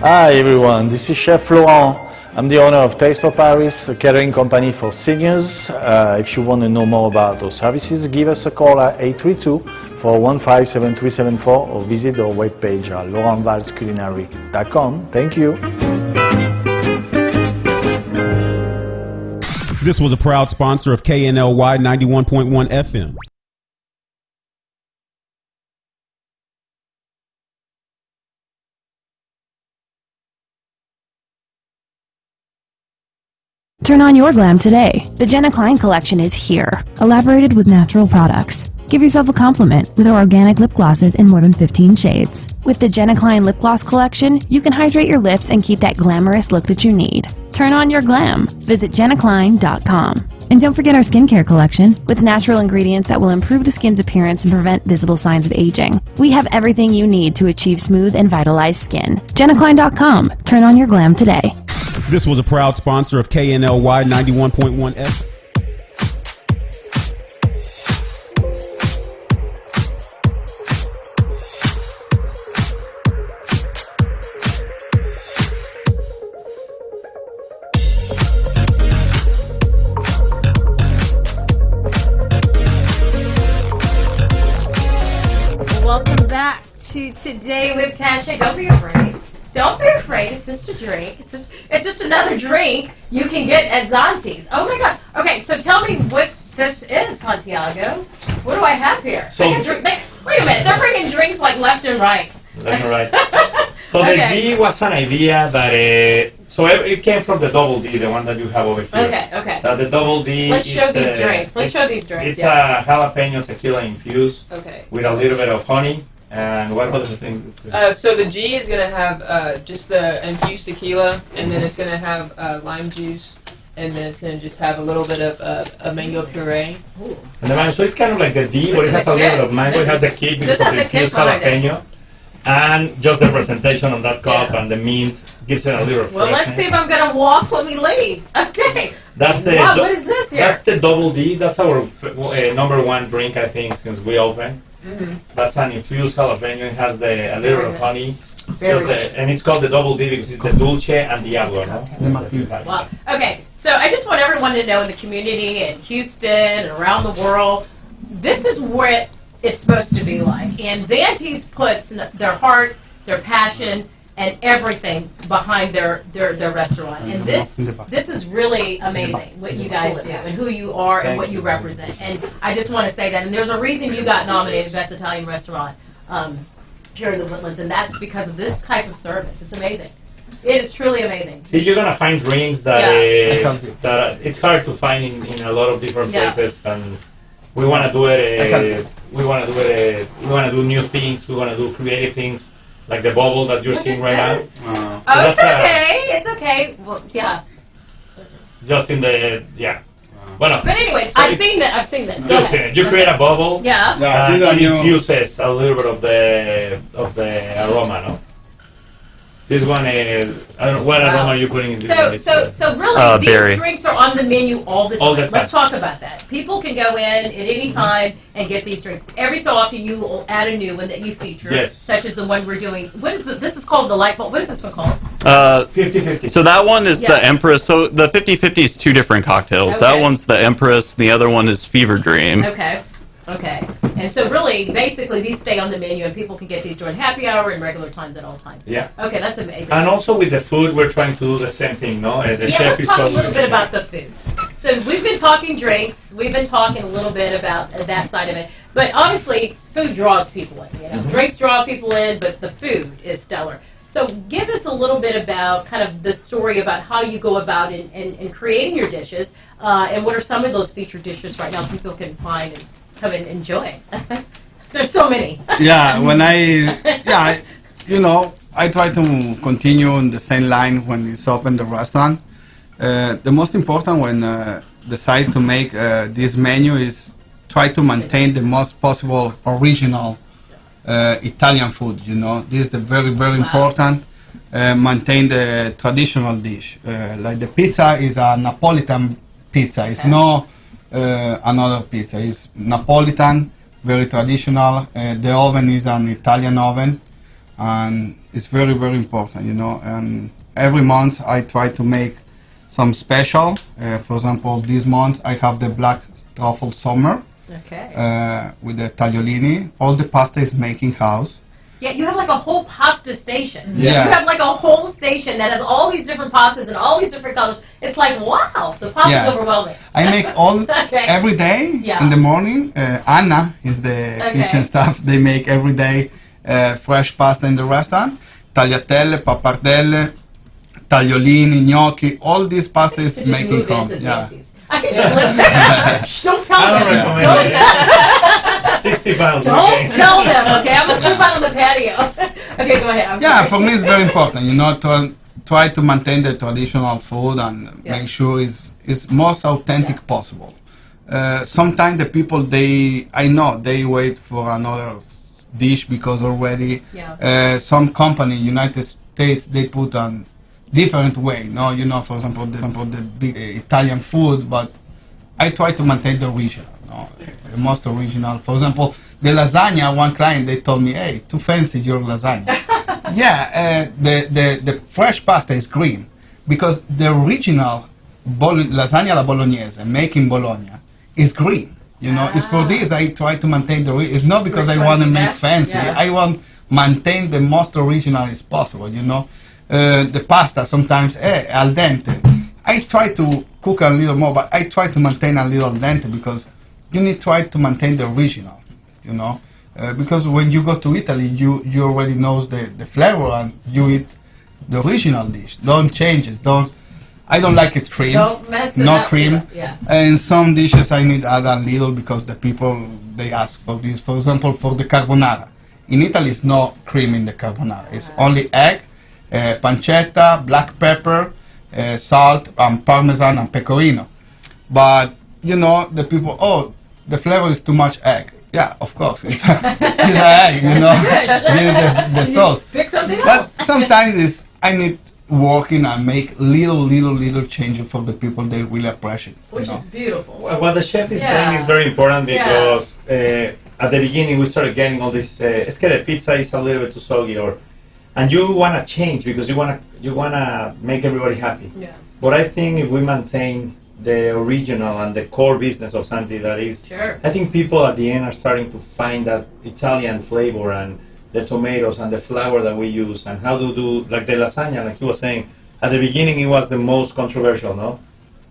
Hi everyone, this is Chef Laurent. I'm the owner of Taste of Paris, a catering company for seniors. If you want to know more about our services, give us a call at 832-415-7374 or visit our webpage at laurentvalsculinary.com. Thank you. This was a proud sponsor of KNLY 91.1 FM. Turn on your glam today. The Jenna Klein collection is here, elaborated with natural products. Give yourself a compliment with our organic lip glosses in more than 15 shades. With the Jenna Klein lip gloss collection, you can hydrate your lips and keep that glamorous look that you need. Turn on your glam. Visit jennaklein.com. And don't forget our skincare collection with natural ingredients that will improve the skin's appearance and prevent visible signs of aging. We have everything you need to achieve smooth and vitalized skin. JennaKlein.com. Turn on your glam today. This was a proud sponsor of KNLY 91.1 FM. Welcome back to Today with Kashay. Don't be afraid. Don't be afraid. It's just a drink. It's just another drink you can get at Zanti's. Oh my God. Okay, so tell me what this is, Santiago. What do I have here? So- wait a minute. They're bringing drinks like left and right. Left and right. So Okay. the G was an idea that so it came from the double D, the one that you have over here. Okay. The double D. Let's show it's, these drinks. Let's show these drinks. It's Yeah. a jalapeno tequila infused Okay. with a little bit of honey. And what other things? So the G is gonna have just the infused tequila, and then it's gonna have lime juice, and then it's gonna just have a little bit of a mango puree. Ooh. And the mango, so it's kind of like the D, but it has a little bit of mango. It has the kick because of the infused jalapeno. And just the presentation on that cup and the mint gives it a little freshness. Well, let's see if I'm gonna walk when we leave. Okay. That's the Wow, what is this here? That's the double D. That's our number one drink, I think, since we opened. Mm-hmm. That's an infused jalapeno. It has a little good. honey. Very And it's called the double D because it's the dulce and diablo, no? Wow. Okay, so I just want everyone to know in the community, in Houston, and around the world, this is what it's supposed to be like. And Zanti's puts their heart, their passion, and everything behind their restaurant. And this is really amazing what you guys do and who you are and what you represent. And I just want to say that. And there's a reason you got nominated Best Italian Restaurant here in the Woodlands, and that's because of this type of service. It's amazing. It is truly amazing. See, you're gonna find drinks that that it's hard to find in a lot of different places, and we want to do it. We want to do new things. We want to do creative things, like the bubble that you're seeing right now. Oh, it's okay. It's okay. Well, yeah. Just in the Well, But anyway, I've seen that. I've seen this. Go you've seen ahead. it. You create a bubble. Yeah. these are It new. infuses a little bit of the aroma, no? This one is, I don't know, what aroma are you putting in this one? So really, these berry. drinks are on the menu all the time. All the time. Let's talk about that. People can go in at any time and get these drinks. Every so often, you will add a new one that you feature, Yes. such as the one we're doing. What is this is called the light bulb. What is this one called? 50-50. So that one is Yeah. the Empress. So the 50-50 is two different cocktails. Okay. That one's the Empress, and the other one is Fever Dream. Okay. And so really, basically, these stay on the menu, and people can get these during happy hour and regular times at all times. Yeah. Okay, that's amazing. And also with the food, we're trying to do the same thing, no? The Yeah, chef let's is talk a always- little bit about the food. So we've been talking drinks. We've been talking a little bit about that side of it. But obviously, food draws people in. You know, drinks draw people in, but the food is stellar. So give us a little bit about kind of the story about how you go about in creating your dishes, and what are some of those featured dishes right now people can find and come and enjoy. There's so many. Yeah, I try to continue in the same line when it's open the restaurant. The most important when decide to make this menu is try to maintain the most possible original Italian food. You know, this is the very important. Maintain the traditional dish. Like the pizza is a Napolitan pizza. It's no another pizza. It's Napolitan, very traditional. The oven is an Italian oven, and it's very important. You know, and every month I try to make some special. For example, this month I have the black truffle summer. Okay. With the tagliolini. All the pasta is making house. Yeah, you have like a whole pasta station. Yes. You have like a whole station that has all these different pastas and all these different colors. It's like, wow, the pasta's Yes. overwhelming. I make all Okay. every day Yeah. in the morning. Anna is the Okay. kitchen staff. They make every day fresh pasta in the restaurant. Tagliatelle, pappardelle, tagliolini, gnocchi. All this pasta is To just making move home. into Yeah. Zanti's. I can just live there. Shh, don't tell I don't them. recommend Don't it. tell 60 pounds. Don't okay. tell them, okay? I'm going to sleep out on the patio. Okay, go ahead. I'm Yeah, sorry. for me it's very important. You know, try to maintain the traditional food and make sure it's most authentic possible. Sometimes the people I know they wait for another dish because already some company United States they put on different way. No, for example the big Italian food, but I try to maintain the original. No, the most original. For example, the lasagna. One client they told me, "Hey, too fancy your lasagna." The fresh pasta is green because the original lasagna alla bolognese made in Bologna is green. It's for this I try to maintain it's not because I want to make fancy. I want maintain the most original as possible. The pasta sometimes al dente. I try to cook a little more, but I try to maintain a little al dente because you need to try to maintain the original. Because when you go to Italy, you already knows the flavor and you eat the original dish. Don't change it. I don't like it cream. Don't mess it no up. cream. Yeah. And some dishes I need add a little because the people they ask for this. For example, for the carbonara. In Italy, it's no cream in the carbonara. It's only egg, pancetta, black pepper, salt, and parmesan and pecorino. But the people, the flavor is too much egg. Yeah, of course, it's an egg. The sauce. Pick something But else. sometimes I need working and make little changes for the people they really appreciate. Which is beautiful. What the chef is saying is very important because at the beginning we started getting all this. Es que the pizza is a little bit too soggy, and you wanna change because you wanna make everybody happy. Yeah. But I think if we maintain the original and the core business of Santi, that is, I think people at the end are starting to find that Italian flavor and the tomatoes and the flour that we use and how to do, like the lasagna, like he was saying, at the beginning it was the most controversial, no?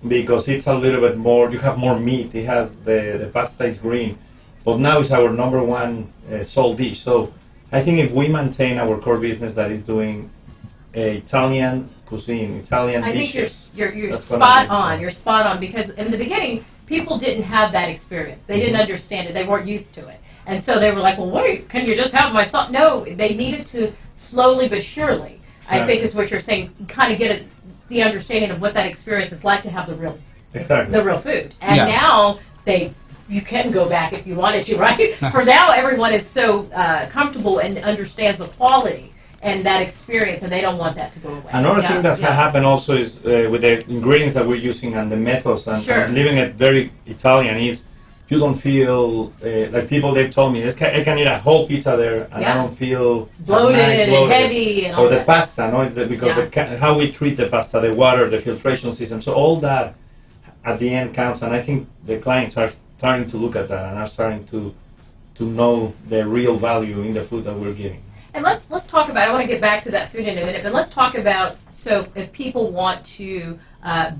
Because it's a little bit more, you have more meat, it has, the pasta is green, but now it's our number one sold dish. So I think if we maintain our core business that is doing Italian cuisine, Italian dishes. I think you're spot on. You're spot on because in the beginning, people didn't have that experience. They didn't understand it. They weren't used to it. And so they were like, well, wait, can you just have my sauce? No, they needed to slowly but surely, I think is what you're saying, kind of get the understanding of what that experience is like to have the real food. And now you can go back if you wanted to, right? For now, everyone is so comfortable and understands the quality and that experience, and they don't want that to go away. Another thing that's happened also is with the ingredients that we're using and the methods and leaving it very Italian is you don't feel like people they've told me I can eat a whole pizza there and I don't feel bloated and heavy and all the that. pasta, no, because how we treat the pasta, the water, the filtration system, so all that at the end counts. And I think the clients are starting to look at that and are starting to know the real value in the food that we're giving. And let's talk about, I want to get back to that food in a minute, but let's talk about, so if people want to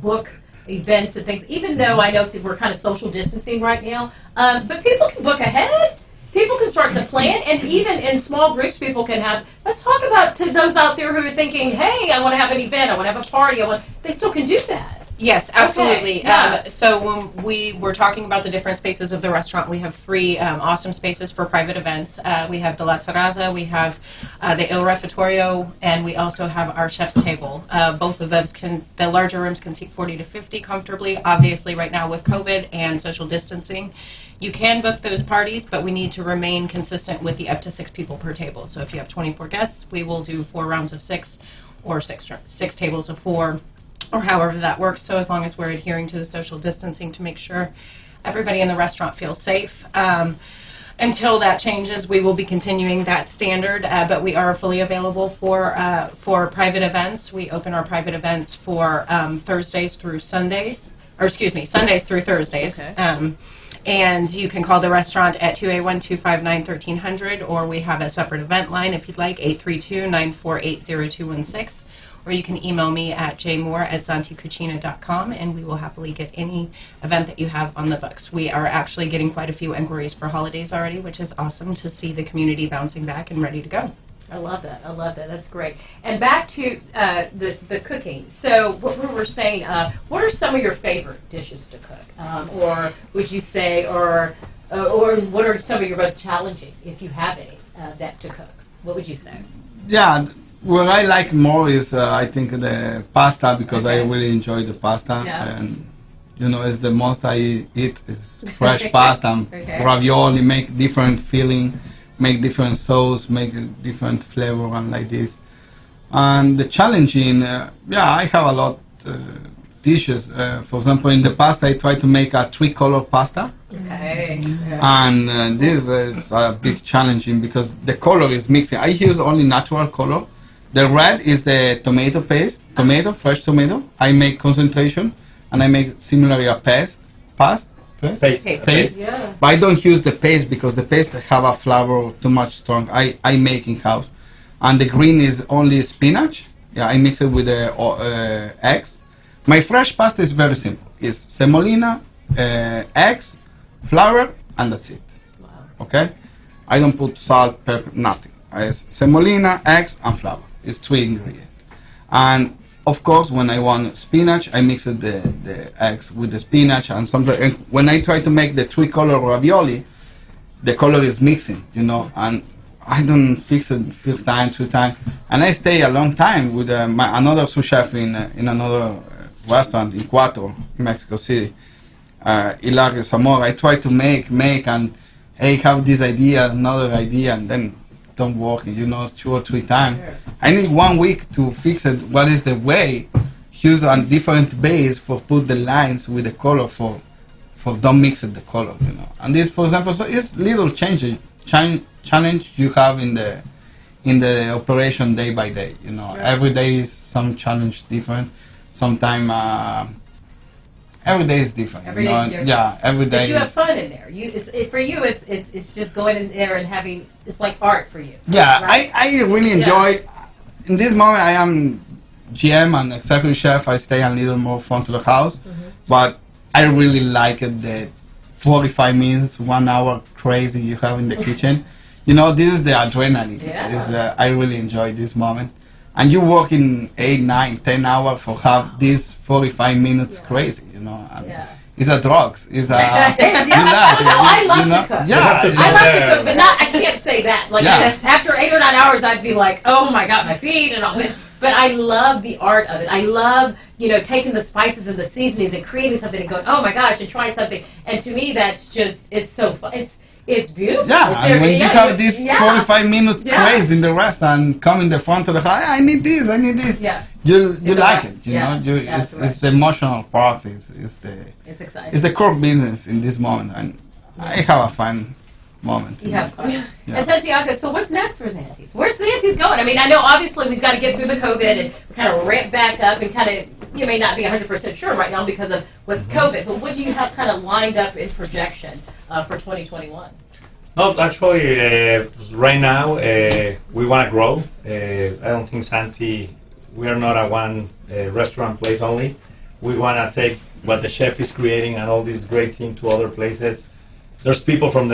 book events and things, even though I know that we're kind of social distancing right now, but people can book ahead, people can start to plan, and even in small groups people can have, let's talk about to those out there who are thinking, hey, I want to have an event, I want to have a party, they still can do that. Yes, absolutely. Okay, yeah. So when we were talking about the different spaces of the restaurant, we have three awesome spaces for private events. We have the La Terrazza, we have the Il Refettorio, and we also have our chef's table. Both of those the larger rooms can seat 40 to 50 comfortably. Obviously, right now with COVID and social distancing, you can book those parties, but we need to remain consistent with the up to 6 people per table. So if you have 24 guests, we will do 4 rounds of 6 or 6 tables of 4. Or however that works, so as long as we're adhering to the social distancing to make sure everybody in the restaurant feels safe. Until that changes, we will be continuing that standard, but we are fully available for private events. We open our private events for Thursdays through Sundays, Sundays through Thursdays. Okay. And you can call the restaurant at 281-259-1300, or we have a separate event line if you'd like, 832-948-0216. Or you can email me at jmoore@zanticucina.com, and we will happily get any event that you have on the books. We are actually getting quite a few inquiries for holidays already, which is awesome to see the community bouncing back and ready to go. I love that. That's great. And back to the cooking. So what we were saying, what are some of your favorite dishes to cook? Or would you say, or what are some of your most challenging, if you have any, that to cook? What would you say? Yeah, what I like more is I think the pasta, because I really enjoy the pasta. Yeah. And you know, it's the most I eat is fresh pasta and Okay. ravioli. Make different filling, make different sauce, make a different flavor, and like this. And the challenging, I have a lot dishes. For example, in the pasta, I try to make a 3-color pasta. Okay. And this is a big challenging because the color is mixing. I use only natural color. The red is the tomato paste, fresh tomato. I make concentration, and I make similarly a paste. Yeah. But I don't use the paste because the paste have a flavor too much strong. I make in house. And the green is only spinach. Yeah, I mix it with the eggs. My fresh pasta is very simple. It's semolina, eggs, flour, and that's it. Wow. Okay? I don't put salt, pepper, nothing. It's semolina, eggs, and flour. It's 3 ingredients. And of course, when I want spinach, I mix it the eggs with the spinach, and sometimes. And when I try to make the 3-color ravioli, the color is mixing, you know, and I don't fix it first time, 2 times, and I stay a long time with another sous chef in another restaurant in Cuatro, Mexico City, Hilario Zamora. I try to make, and I have this idea, another idea, and then don't work, you know, 2 or 3 times. Sure. I need 1 week to fix it. What is the way? Use a different base for put the lines with the color for don't mix it the color, you know. And this, for example, so it's little challenge you have in the operation day by day, you know. Right. Every day is some challenge different. Sometime every day is different. Every day is different. Yeah, every day. But you have fun in there. For you, it's just going in there and having. It's like art for you. Yeah, right? I really enjoy. Yeah. In this moment, I am GM and executive chef. I stay a little more front of the house, but I really like it. The 45 minutes, 1 hour crazy you have in the kitchen. You know, this is the adrenaline. Yeah. I really enjoy this moment. And you work in 8, 9, 10 hours for have this 45 minutes crazy, you know. And it's a drugs. It's a. I love to cook. Yeah, I love to cook, but I can't say that. Like after 8 or 9 hours, I'd be like, oh my god, my feet and all. But I love the art of it. I love, you know, taking the spices and the seasonings and creating something and going, oh my gosh, and trying something. And to me, that's just, it's so fun. It's beautiful. Yeah, and when you have this 45 minutes craze in the restaurant, come in the front of the house, I need this. Yeah. You like it, you know. It's the emotional part. It's exciting. It's the core business in this moment, and I have a fun moment. You have fun. Yeah. And Santiago, so what's next for Zanti's? Where's Zanti's going? I mean, I know obviously we've got to get through the COVID and kind of ramp back up and kind of, you may not be 100% sure right now because of what's COVID, but what do you have kind of lined up in projection for 2021? No, actually, right now we want to grow. I don't think Santi, we are not a one restaurant place only. We want to take what the chef is creating and all this great team to other places. There's people from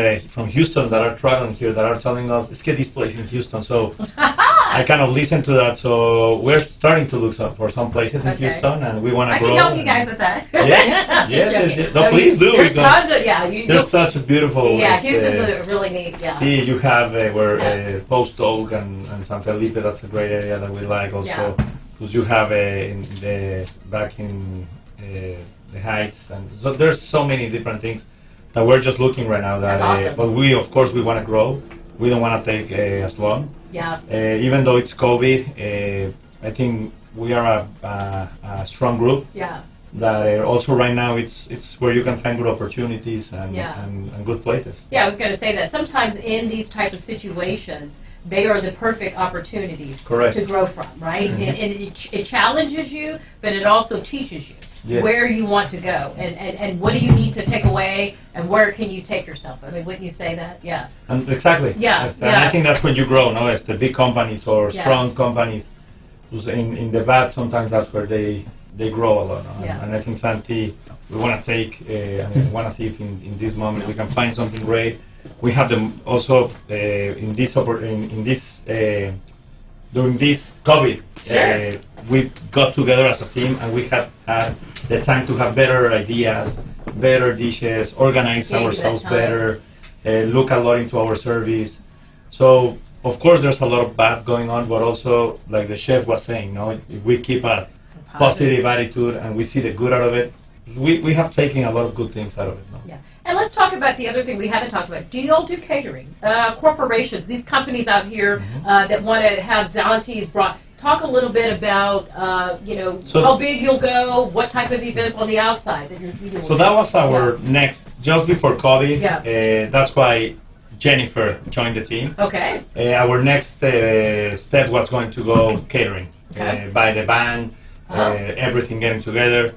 Houston that are traveling here that are telling us, let's get this place in Houston. So I kind of listen to that. So we're starting to look for some places in Houston, and we want to grow. I can help you guys with that. Yes. No, please do. There's tons of, there's such a beautiful. Yeah, Houston's a really neat, See, you have Post Oak and San Felipe. That's a great area that we like also. Because you have back in the Heights. And so there's so many different things that we're just looking right now. That, That's awesome. But we, of course, we want to grow. We don't want to take as long. Yeah. Even though it's COVID, I think we are a strong group. Yeah. That also right now it's where you can find good opportunities and good places. Yeah, I was going to say that sometimes in these type of situations, they are the perfect opportunities to grow from, right? Mm-hmm. And it challenges you, but it also teaches you. Yes. Where you want to go and what do you need to take away and where can you take yourself? I mean, wouldn't you say that? Yeah. And exactly. Yeah. And I think that's when you grow, no? It's the big companies or strong companies. In the bad, sometimes that's where they grow a lot. No? Yeah. And I think Santi, we want to take and we want to see if in this moment we can find something great. We have them also during this COVID. Sure. We got together as a team and we had the time to have better ideas, better dishes, organize ourselves better, look a lot into our service. So of course, there's a lot of bad going on, but also, like the chef was saying, if we keep a positive attitude and we see the good out of it, we have taken a lot of good things out of it. Yeah. And let's talk about the other thing we haven't talked about. Do you all do catering? Corporations, these companies out here that want to have Zanti's brought. Talk a little bit about, how big you'll go, what type of events on the outside that you're doing. So that was our next, just before COVID. Yeah. That's why Jennifer joined the team. Okay. Our next step was going to go catering. Okay. By the band, everything getting together.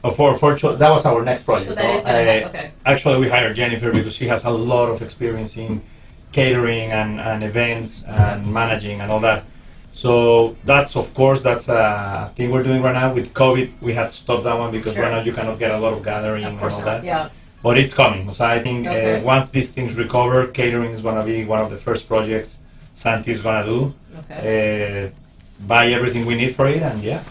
That was our next project. So that is going to happen, okay. Actually, we hired Jennifer because she has a lot of experience in catering and events and managing and all that. So that's a thing we're doing right now. With COVID, we had to stop that one because right now you cannot get a lot of gathering and all that. Yeah. But it's coming. So I think once these things recover, catering is going to be one of the first projects Santi is going to do. Okay. Buy everything we need for it, and yeah.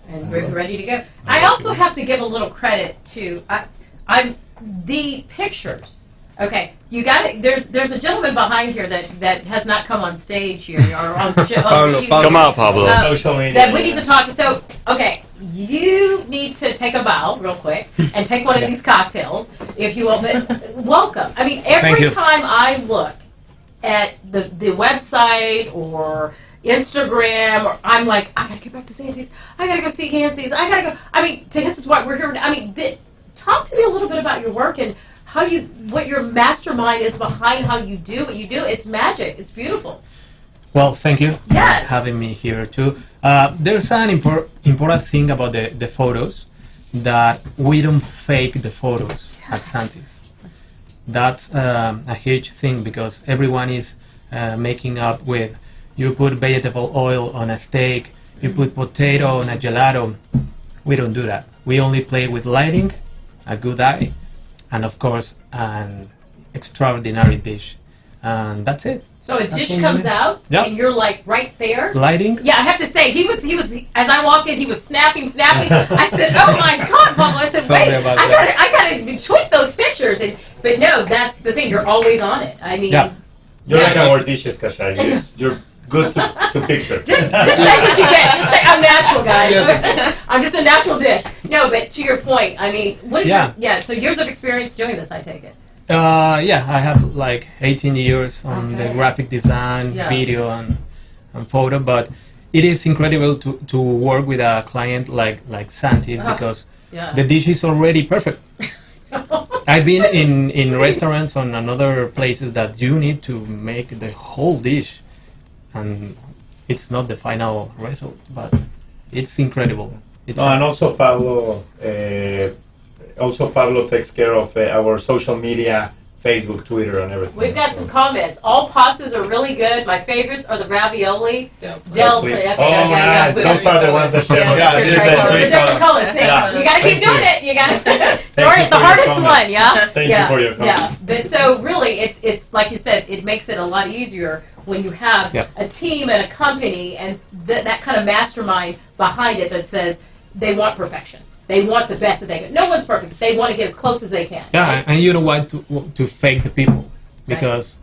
And we're ready to go. I also have to give a little credit to the pictures. Okay, you got it. There's a gentleman behind here that has not come on stage here or on show. Come out, Pablo. Social media. That we need to talk. So, okay, you need to take a bow real quick and take one of these cocktails, if you will. But welcome. I mean, every time I look at the website or Instagram, or I'm like, I gotta get back to Santi's. I gotta go see Nancy's. I gotta go. I mean, this is why we're here. I mean, talk to me a little bit about your work and what your mastermind is behind how you do what you do. It's magic. It's beautiful. Well, thank you for Yes. having me here too. There's an important thing about the photos, that we don't fake the photos at Santi's. That's a huge thing because everyone is making up with, you put vegetable oil on a steak, you put potato on a gelato. We don't do that. We only play with lighting, a good eye, and of course an extraordinary dish, and that's it. So a dish comes out, and you're like right there. Lighting. Yeah, I have to say he was. As I walked in, he was snapping. I said, "Oh my God, Pablo!" I said, "Wait, I gotta tweak those pictures." But no, that's the thing. You're always on it. I mean, you're like our dishes, Kashay. You're good to picture. Just say what you get. Just say I'm natural, guys. I'm just a natural dish. No, but to your point, I mean, what is so years of experience doing this, I take it. I have like 18 years on the graphic design, video, and photo. But it is incredible to work with a client like Santi because the dish is already perfect. I've been in restaurants and other places that you need to make the whole dish, and it's not the final result, but it's incredible. And also Pablo takes care of our social media, Facebook, Twitter, and everything. We've got some comments. All pastas are really good. My favorites are the ravioli. Delta. Nice. Those are the ones that share. The different colors. See, you got to keep doing it. You got to the hardest one. Yeah. Thank you for your comments. Yeah. But so really, it's like you said, it makes it a lot easier when you have a team and a company and that kind of mastermind behind it that says they want perfection. They want the best that they can. No one's perfect. They want to get as close as they can. Yeah, and you don't want to fake the people because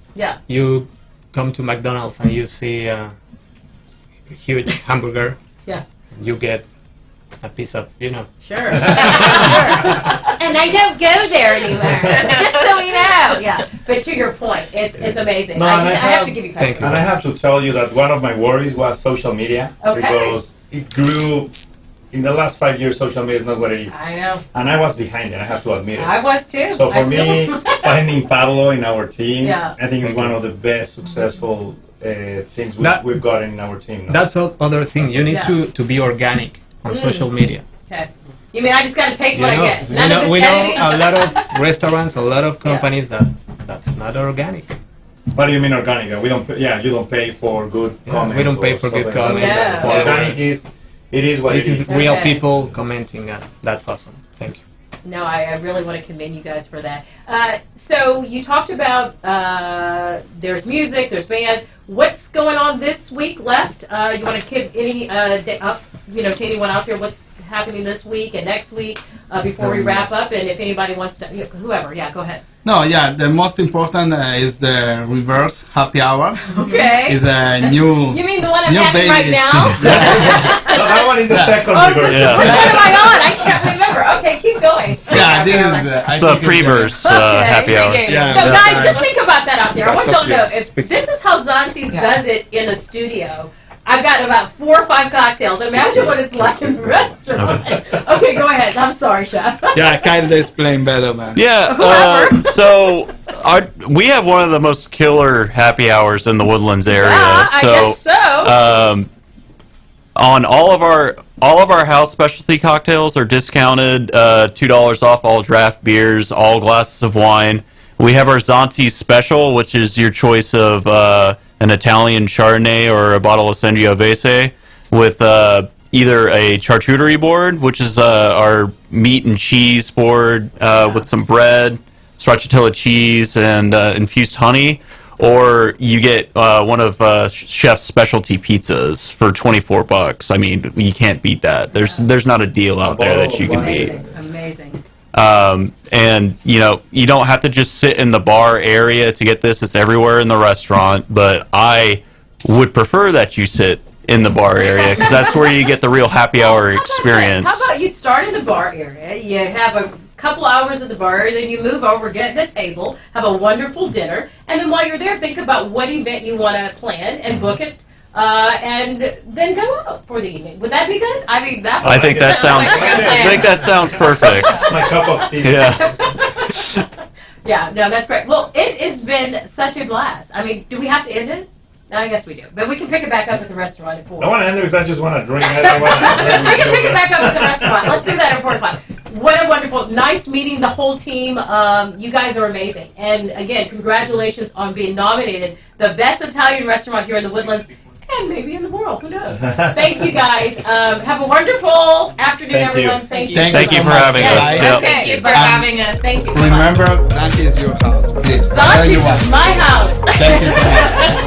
you come to McDonald's and you see a huge hamburger. Yeah. And you get a piece of, Sure. And I don't go there anymore. Just so you know. Yeah. But to your point, it's amazing. No, I have to give you credit. And I have to tell you that one of my worries was social media because it grew. In the last 5 years, social media is not what it is. I know. And I was behind it, I have to admit it. I was too. So for me, finding Pablo in our team, I think it's one of the best successful things we've got in our team. No? That's other thing. You need to be organic on social media. Okay. You mean I just got to take what I get? We know a lot of restaurants, a lot of companies that's not organic. What do you mean organic? We don't. You don't pay for good comments. We don't pay for good comments. Organic is. It is what this it is. This is real people commenting, and that's awesome. Thank you. No, I really want to commend you guys for that. So you talked about there's music, there's bands. What's going on this week left? You want to give any, to anyone out there what's happening this week and next week before we wrap up? And if anybody wants to, whoever, go ahead. No, the most important is the reverse happy hour. Okay. Is a new. You mean the one I'm having right now? No, that one is the second reverse. Which one am I on? I can't remember. Okay, keep going. This is It's the pre-verse happy hour. So guys, just think about that out there. I want y'all to know, if this is how Zanti's does it in a studio, I've got about 4 or 5 cocktails. Imagine what it's like in the restaurant. Okay, go ahead. I'm sorry, Chef. kind of explain better, man. Yeah, so we have one of the most killer happy hours in the Woodlands area. I guess so. On all of our house specialty cocktails are discounted, $2 off all draft beers, all glasses of wine. We have our Zanti special, which is your choice of an Italian Chardonnay or a bottle of Sangiovese with either a charcuterie board, which is our meat and cheese board with some bread, stracciatella cheese, and infused honey, or you get one of Chef's specialty pizzas for $24. I mean, you can't beat that. There's not a deal out there that you can beat. Amazing. And you don't have to just sit in the bar area to get this. It's everywhere in the restaurant, but I would prefer that you sit in the bar area because that's where you get the real happy hour experience. How about you start in the bar area, you have a couple hours at the bar, then you move over, get a table, have a wonderful dinner, and then while you're there, think about what event you want to plan and book it. And then go out for the evening. Would that be good? I mean, I think that sounds perfect. My cup of tea. Yeah. Yeah, no, that's great. Well, it has been such a blast. I mean, do we have to end it? No, I guess we do. But we can pick it back up at the restaurant at 4. I want to end it because I just want to drink. We can pick it back up at the restaurant. Let's do that at 4 o'clock. What a wonderful, nice meeting the whole team. You guys are amazing. And again, congratulations on being nominated the best Italian restaurant here in the Woodlands. And maybe in the world, who knows? Thank you guys. Have a wonderful afternoon, everyone. Thank you. Thank you for having us. Yep. Thank you for having us. Thank you. Remember, Zanti is your house, please. Zanti is my house. Thank you so much.